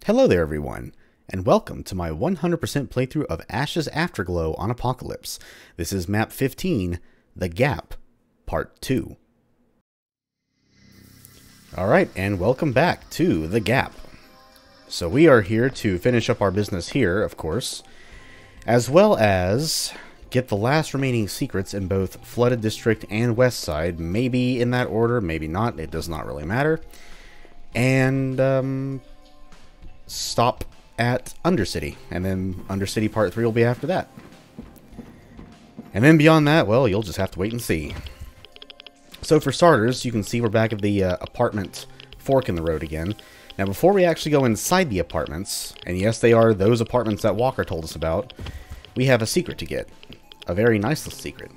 Hello there everyone, and welcome to my 100% playthrough of Ash's Afterglow on Apocalypse. This is map 15, The Gap, part 2. Alright, and welcome back to The Gap. So we are here to finish up our business here, of course, as well as get the last remaining secrets in both Flooded District and Westside, maybe in that order, maybe not, it does not really matter. And, stop at Undercity, and then Undercity Part 3 will be after that. And then beyond that, well, you'll just have to wait and see. So for starters, you can see we're back at the apartment fork in the road again. Now before we actually go inside the apartments, and yes, they are those apartments that Walker told us about, we have a secret to get. A very nice little secret.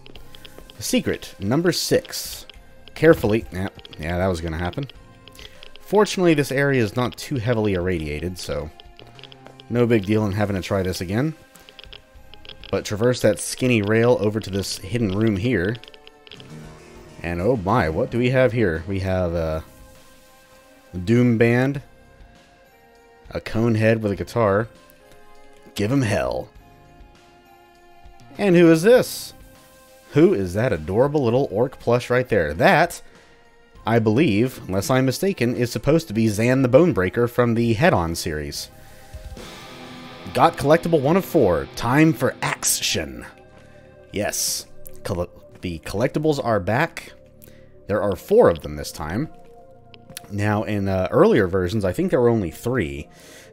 Secret number 6. Carefully, yeah, that was going to happen. Fortunately, this area is not too heavily irradiated, so no big deal in having to try this again. But traverse that skinny rail over to this hidden room here. And oh my, what do we have here? We have a Doom Band, a cone head with a guitar. Give him hell. And who is this? Who is that adorable little orc plush right there? That, I believe, unless I'm mistaken, is supposed to be Zan the Bonebreaker from the Head-On series. Got collectible 1 of 4. Time for action. Yes, the collectibles are back. There are 4 of them this time. Now, in earlier versions, I think there were only 3.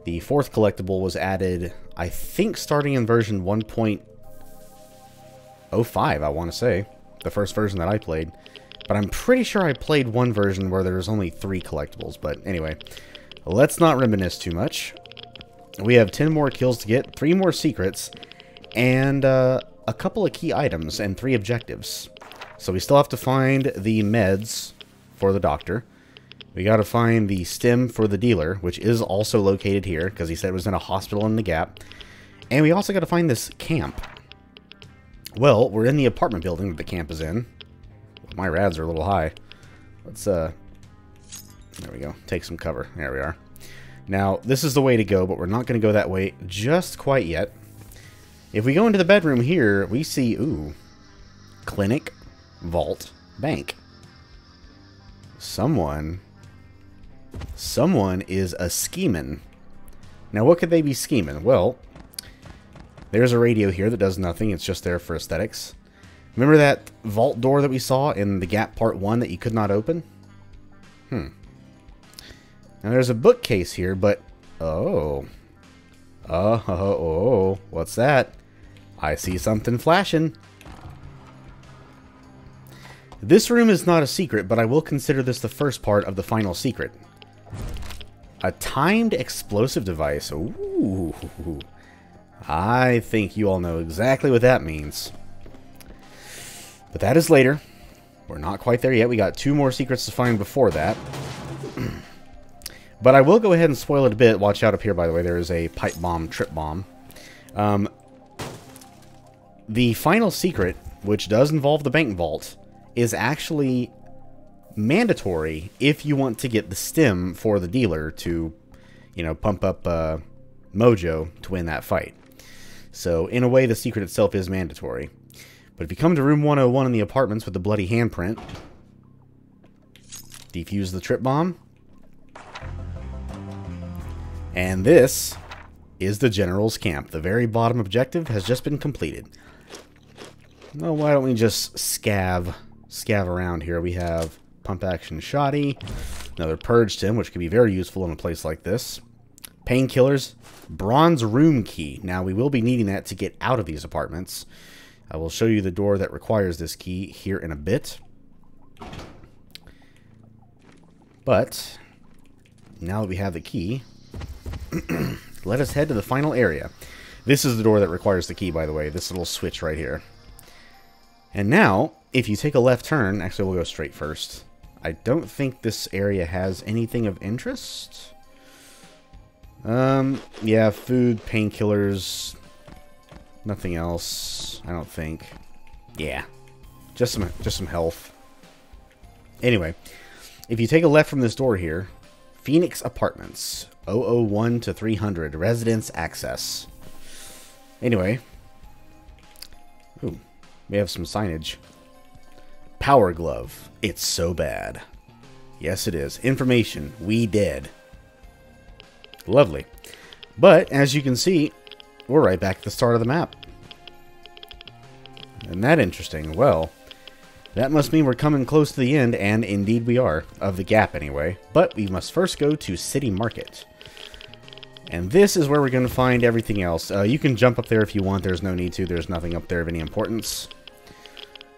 The 4th collectible was added, I think, starting in version 1.05, I want to say. The first version that I played. But I'm pretty sure I played one version where there was only 3 collectibles. But anyway, let's not reminisce too much. We have 10 more kills to get, 3 more secrets, and a couple of key items and 3 objectives. So we still have to find the meds for the doctor. We got to find the Stim for the dealer, which is also located here, because he said it was in a hospital in the Gap. And we also got to find this camp. Well, we're in the apartment building that the camp is in. My rads are a little high. Let's, there we go. Take some cover. There we are. Now, this is the way to go, but we're not going to go that way just quite yet. If we go into the bedroom here, we see, ooh, clinic, vault, bank. Someone is a schemin'. Now, what could they be scheming? Well, there's a radio here that does nothing. It's just there for aesthetics. Remember that vault door that we saw in the Gap Part 1 that you could not open? Now there's a bookcase here, but... Oh, what's that? I see something flashing. This room is not a secret, but I will consider this the first part of the final secret. A timed explosive device. Ooh. I think you all know exactly what that means. But that is later. We're not quite there yet. We got 2 more secrets to find before that. But I will go ahead and spoil it a bit. Watch out up here, by the way. There is a pipe bomb, trip bomb. The final secret, which does involve the bank vault, is actually mandatory if you want to get the Stim for the dealer to, you know, pump up Mojo to win that fight. So, in a way, the secret itself is mandatory. But if you come to room 101 in the apartments with the bloody handprint, defuse the trip bomb, and this is the General's Camp. The very bottom objective has just been completed. Well, why don't we just scav around here? We have pump action shoddy, another purge Stim, which could be very useful in a place like this. Painkillers, bronze room key. Now, we will be needing that to get out of these apartments. I will show you the door that requires this key here in a bit. But, now that we have the key, let us head to the final area. This is the door that requires the key, by the way. This little switch right here. And now, if you take a left turn, actually we'll go straight first. I don't think this area has anything of interest. Yeah, food, painkillers, nothing else, I don't think. Yeah, just some health. Anyway, if you take a left from this door here, Phoenix Apartments. 001 to 300. Residence access. Anyway. Ooh, we have some signage. Power glove. It's so bad. Yes, it is. Information. We dead. Lovely. But, as you can see, we're right back at the start of the map. Isn't that interesting? Well, that must mean we're coming close to the end, and indeed we are. Of the gap, anyway. But we must first go to City Market. And this is where we're going to find everything else. You can jump up there if you want. There's no need to. There's nothing up there of any importance.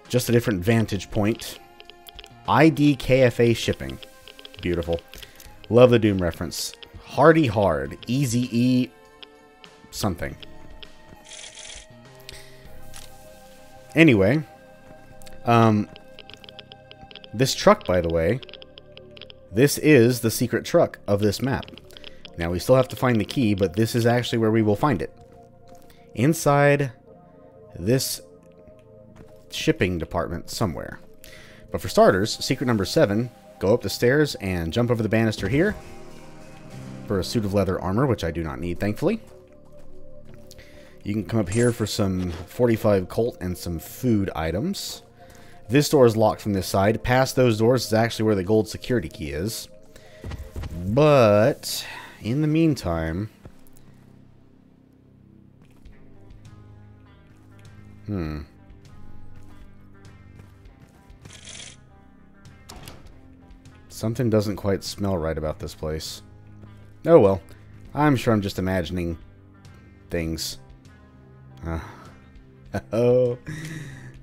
Just a different vantage point. ID KFA shipping. Beautiful. Love the Doom reference. Hardy Hard. Easy E something. Anyway. This truck, by the way, this is the secret truck of this map. Now, we still have to find the key, but this is actually where we will find it. Inside this shipping department somewhere. But for starters, secret number 7, go up the stairs and jump over the banister here for a suit of leather armor, which I do not need, thankfully. You can come up here for some 45 Colt and some food items. This door is locked from this side. Past those doors is actually where the gold security key is. But in the meantime... Something doesn't quite smell right about this place. Oh well. I'm sure I'm just imagining things. Oh.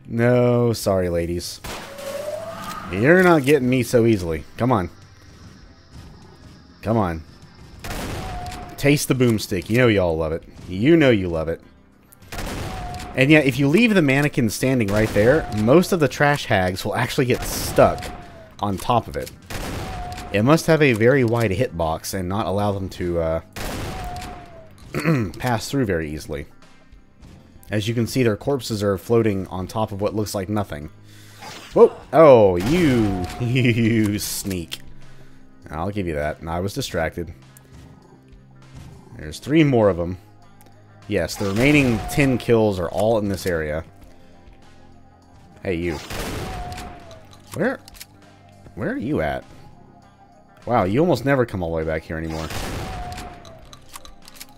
No, sorry ladies. You're not getting me so easily. Come on. Come on. Taste the boomstick. You know y'all love it. You know you love it. And yet, if you leave the mannequin standing right there, most of the trash hags will actually get stuck on top of it. It must have a very wide hitbox and not allow them to pass through very easily. As you can see, their corpses are floating on top of what looks like nothing. Whoa! Oh, you sneak. I'll give you that. I was distracted. There's 3 more of them. Yes, the remaining 10 kills are all in this area. Hey, you. Where are you at? Wow, you almost never come all the way back here anymore.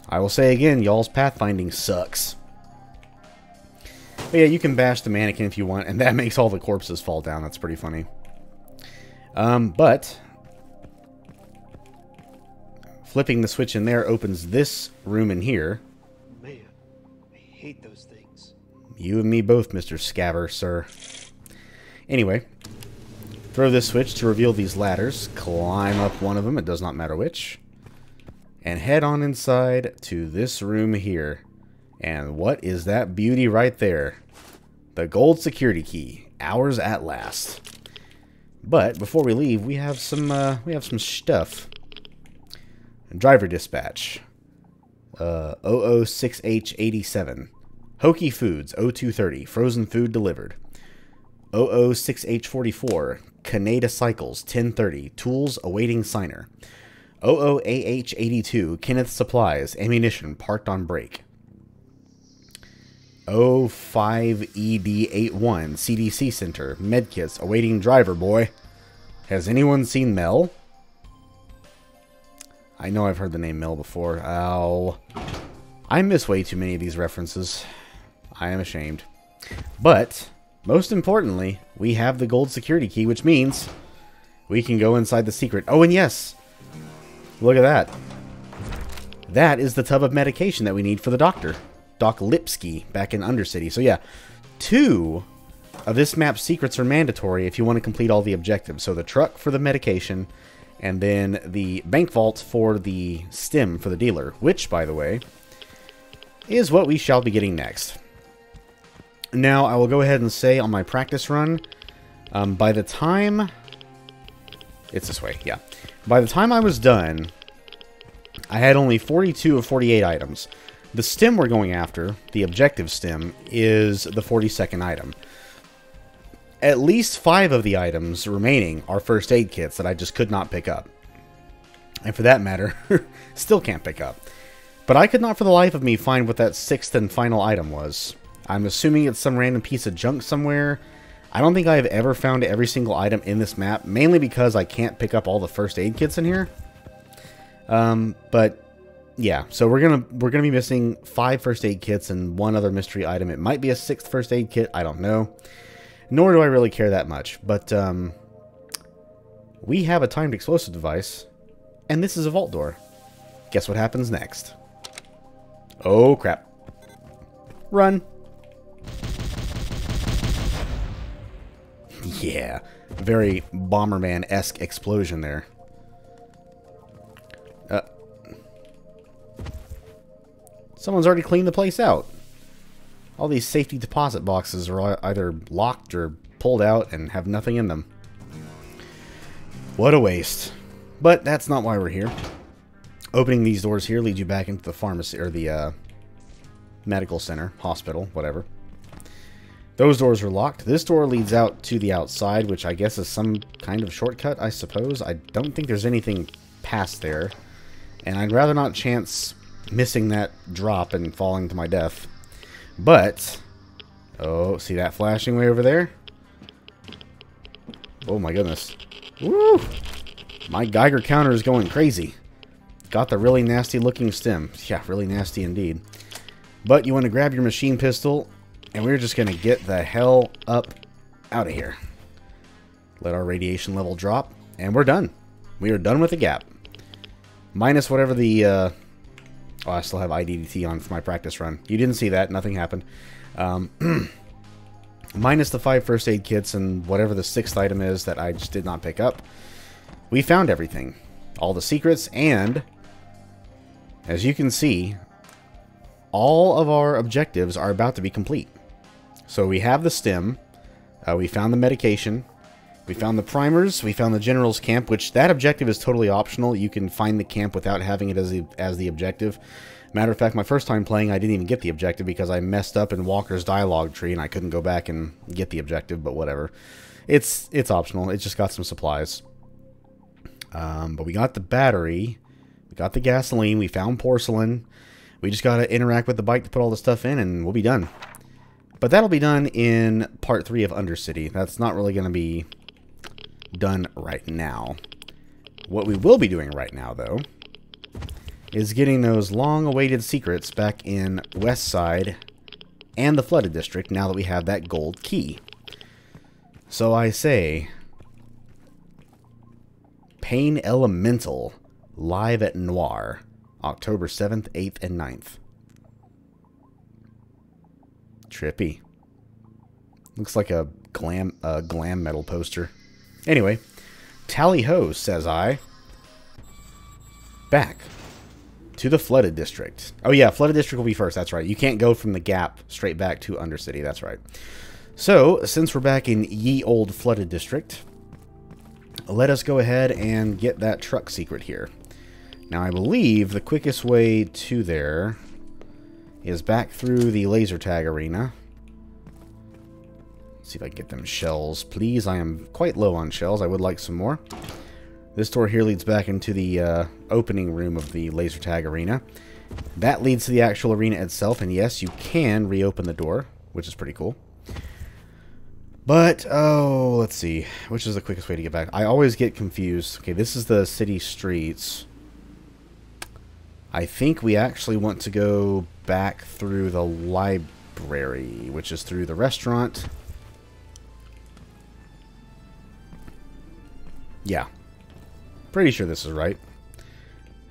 I will say again, y'all's pathfinding sucks. But yeah, you can bash the mannequin if you want, and that makes all the corpses fall down. That's pretty funny. But flipping the switch in there opens this room in here. Man, I hate those things. You and me both, Mr. Scaver, sir. Anyway, throw this switch to reveal these ladders. Climb up one of them, it does not matter which. And head on inside to this room here. And what is that beauty right there? The gold security key. Ours at last. But before we leave, we have some stuff. Driver dispatch. 006H87. Hokey Foods 0230. Frozen food delivered. 006H44. Canada Cycles 1030. Tools awaiting signer. 00AH82. Kenneth Supplies. Ammunition parked on break. 05ED81. CDC Center. Medkits awaiting driver, boy. Has anyone seen Mel? I know I've heard the name Mel before. Ow. I miss way too many of these references. I am ashamed. But, most importantly, we have the gold security key, which means we can go inside the secret. Oh, and yes! Look at that. That is the tub of medication that we need for the doctor. Doc Lipski back in Undercity. So yeah, 2 of this map's secrets are mandatory if you want to complete all the objectives. So the truck for the medication, and then the bank vault for the Stim for the dealer, which, by the way, is what we shall be getting next. Now, I will go ahead and say on my practice run, by the time... It's this way, yeah. By the time I was done, I had only 42 of 48 items. The Stim we're going after, the objective Stim, is the 42nd item. At least 5 of the items remaining are first aid kits that I just could not pick up. And for that matter, still can't pick up. But I could not for the life of me find what that sixth and final item was. I'm assuming it's some random piece of junk somewhere. I don't think I've ever found every single item in this map, mainly because I can't pick up all the first aid kits in here. But yeah, so we're gonna be missing 5 first aid kits and 1 other mystery item. It might be a 6th first aid kit, I don't know. Nor do I really care that much. But we have a timed explosive device, and this is a vault door. Guess what happens next? Oh crap. Run. Yeah, very Bomberman-esque explosion there. Someone's already cleaned the place out. All these safety deposit boxes are either locked or pulled out and have nothing in them. What a waste. But that's not why we're here. Opening these doors here leads you back into the pharmacy, or the medical center, hospital, whatever. Those doors are locked. This door leads out to the outside, which I guess is some kind of shortcut, I suppose. I don't think there's anything past there. And I'd rather not chance missing that drop and falling to my death. But, oh, see that flashing way over there? Oh my goodness. Woo! My Geiger counter is going crazy. Got the really nasty looking stim. Yeah, really nasty indeed. But you want to grab your machine pistol, and we're just going to get the hell up out of here. Let our radiation level drop, and we're done. We are done with the gap. Minus whatever the... oh, I still have IDDT on for my practice run. You didn't see that. Nothing happened. Minus the 5 first aid kits and whatever the 6th item is that I just did not pick up. We found everything. All the secrets, and as you can see, all of our objectives are about to be complete. So we have the stim, we found the medication, we found the primers, we found the general's camp, which that objective is totally optional. You can find the camp without having it as the objective. Matter of fact, my first time playing, I didn't even get the objective because I messed up in Walker's dialogue tree and I couldn't go back and get the objective, but whatever. It's optional. It just got some supplies. But we got the battery, we got the gasoline, we found porcelain. We just got to interact with the bike to put all the stuff in, and we'll be done. But that'll be done in part 3 of Undercity. That's not really going to be done right now. What we will be doing right now, though, is getting those long-awaited secrets back in Westside and the Flooded District now that we have that gold key. So I say, Pain Elemental, live at Noir, October 7th, 8th, and 9th. Trippy. Looks like a glam metal poster. Anyway, tally-ho, says I. Back to the Flooded District. Oh yeah, Flooded District will be first, that's right. You can't go from the Gap straight back to Undercity, that's right. So, since we're back in ye old Flooded District, let us go ahead and get that truck secret here. Now, I believe the quickest way to there is back through the laser tag arena. Let's see if I can get them shells, please. I am quite low on shells. I would like some more. This door here leads back into the opening room of the laser tag arena. That leads to the actual arena itself, and yes, you can reopen the door, which is pretty cool. But, oh, let's see. Which is the quickest way to get back? I always get confused. Okay, this is the city streets. I think we actually want to go back through the library, which is through the restaurant. Yeah. Pretty sure this is right.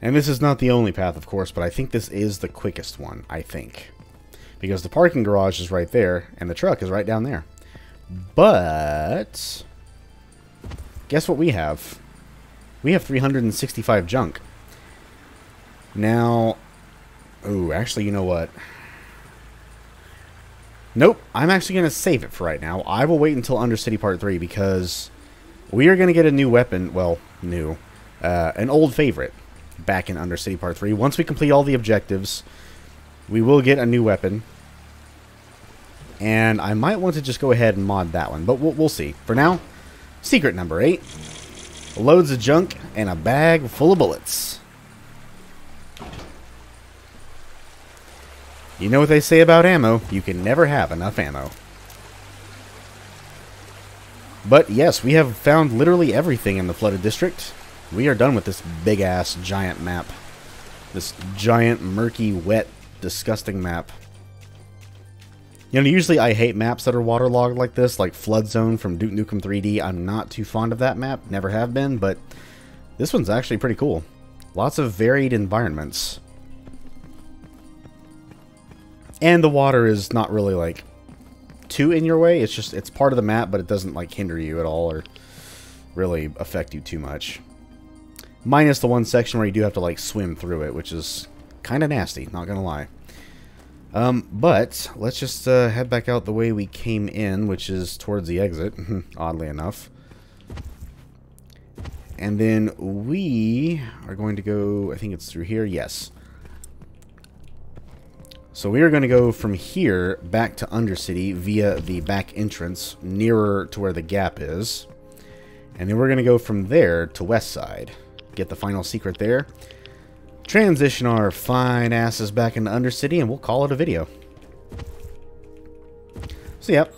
And this is not the only path, of course, but I think this is the quickest one, I think. Because the parking garage is right there, and the truck is right down there. But guess what we have? We have 365 junk. Now, ooh, actually, you know what? Nope, I'm actually going to save it for right now. I will wait until Undercity Part 3 because we are going to get a new weapon. Well, new. An old favorite back in Undercity Part 3. Once we complete all the objectives, we will get a new weapon. And I might want to just go ahead and mod that one, but we'll see. For now, secret number 8. Loads of junk and a bag full of bullets. You know what they say about ammo? You can never have enough ammo. But yes, we have found literally everything in the flooded district. We are done with this big-ass giant map. This giant, murky, wet, disgusting map. You know, usually I hate maps that are waterlogged like this, like Flood Zone from Duke Nukem 3D. I'm not too fond of that map, never have been, but this one's actually pretty cool. Lots of varied environments. And the water is not really, like, too in your way. It's just, it's part of the map, but it doesn't, like, hinder you at all or really affect you too much. Minus the one section where you do have to, like, swim through it, which is kind of nasty, not gonna lie. But let's just head back out the way we came in, which is towards the exit, oddly enough. And then we are going to go, I think it's through here, yes. So we are going to go from here back to Undercity via the back entrance, nearer to where the gap is. And then we're going to go from there to Westside, get the final secret there. Transition our fine asses back into Undercity, and we'll call it a video. So, yep.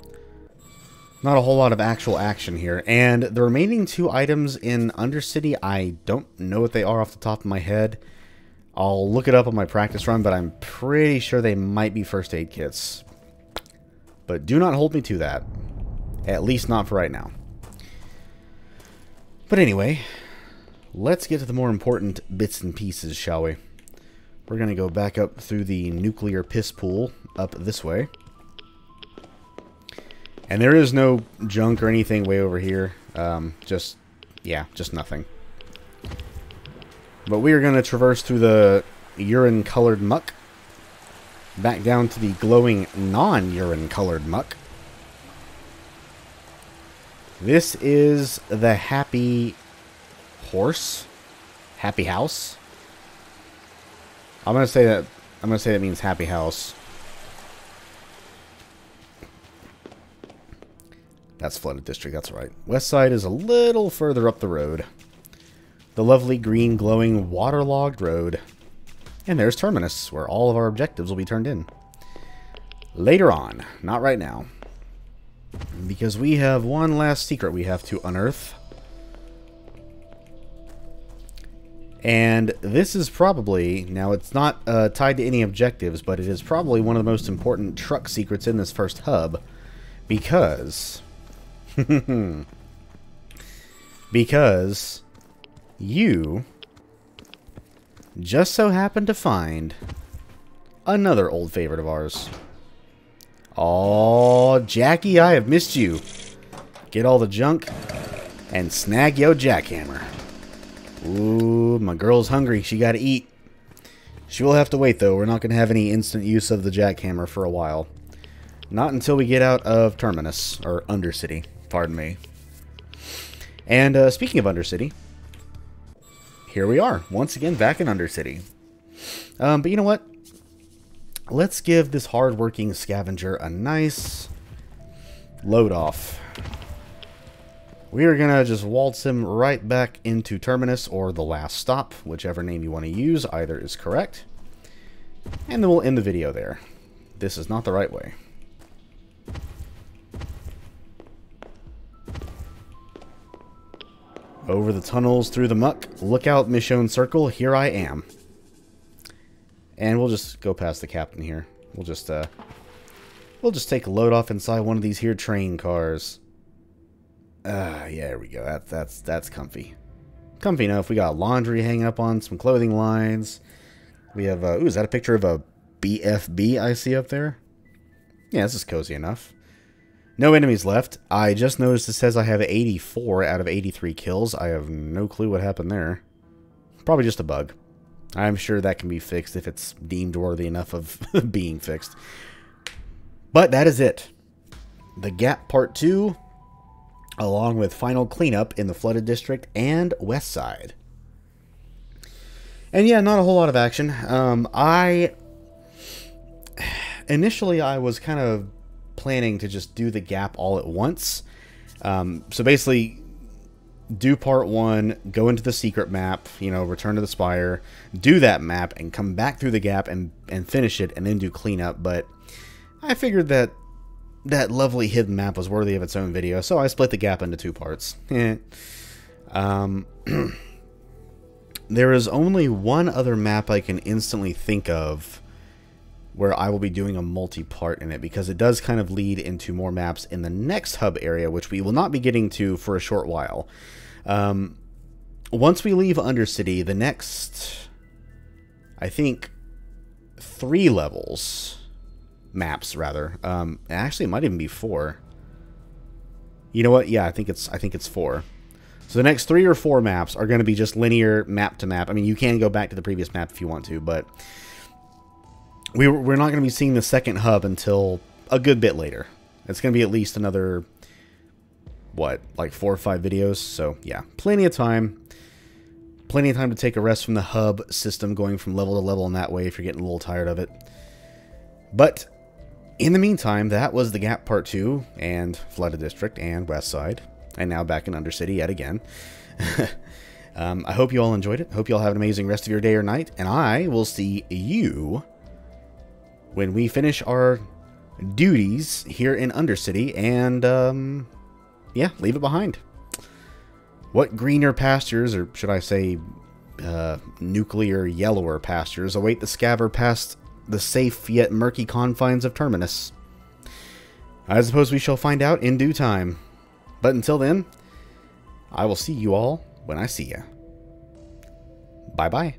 Not a whole lot of actual action here. And the remaining two items in Undercity, I don't know what they are off the top of my head. I'll look it up on my practice run, but I'm pretty sure they might be first aid kits. But do not hold me to that. At least not for right now. But anyway, let's get to the more important bits and pieces, shall we? We're going to go back up through the nuclear piss pool up this way. And there is no junk or anything way over here. Just nothing. But we are going to traverse through the urine-colored muck. Back down to the glowing non-urine-colored muck. This is the happy horse? Happy house? I'm gonna say that means happy house. That's flooded district, that's right. Westside is a little further up the road. The lovely green glowing waterlogged road. And there's Terminus, where all of our objectives will be turned in. Later on, not right now. Because we have one last secret we have to unearth. And this is probably, now it's not tied to any objectives, but it is probably one of the most important truck secrets in this first hub. Because... because you just so happen to find another old favorite of ours. Oh, Jackie, I have missed you. Get all the junk and snag yo jackhammer. Ooh, my girl's hungry. She gotta eat. She will have to wait, though. We're not going to have any instant use of the jackhammer for a while. Not until we get out of Terminus, or Undercity. Pardon me. And speaking of Undercity, here we are, once again back in Undercity. But you know what? Let's give this hard-working scavenger a nice load off. We are going to just waltz him right back into Terminus, or the last stop, whichever name you want to use, either is correct. And then we'll end the video there. This is not the right way. Over the tunnels, through the muck, look out, Michonne Circle, here I am. And we'll just go past the captain here. We'll just take a load off inside one of these here train cars. Yeah, there we go. That's comfy. Comfy enough. We got laundry hanging up on some clothing lines. We have, ooh, is that a picture of a BFB I see up there? Yeah, this is cozy enough. No enemies left. I just noticed it says I have 84 out of 83 kills. I have no clue what happened there. Probably just a bug. I'm sure that can be fixed if it's deemed worthy enough of being fixed. But that is it. The Gap Part 2, along with final cleanup in the flooded district and Westside. And yeah, not a whole lot of action. Initially I was kind of planning to just do the Gap all at once. So basically, do part 1, go into the secret map, you know, return to the spire, do that map, and come back through the gap and finish it, and then do cleanup. But I figured that that lovely hidden map was worthy of its own video, so I split the gap into 2 parts. There is only one other map I can instantly think of where I will be doing a multi-part in it, because it does kind of lead into more maps in the next hub area, which we will not be getting to for a short while. Once we leave Undercity, the next, I think, 3 levels, maps rather, actually it might even be 4. You know what? Yeah, I think it's 4. So the next 3 or 4 maps are going to be just linear map to map. I mean, you can go back to the previous map if you want to, but we're not going to be seeing the second hub until a good bit later. It's going to be at least another, what, like 4 or 5 videos? So yeah, plenty of time. Plenty of time to take a rest from the hub system, going from level to level in that way if you're getting a little tired of it. But in the meantime, that was the Gap Part 2, and Flooded District, and Westside, and now back in Undercity yet again. I hope you all enjoyed it. Hope you all have an amazing rest of your day or night, and I will see you when we finish our duties here in Undercity, and, yeah, leave it behind. What greener pastures, or should I say, nuclear yellower pastures, await the scaver past the safe yet murky confines of Terminus? I suppose we shall find out in due time. But until then, I will see you all when I see you. Bye-bye.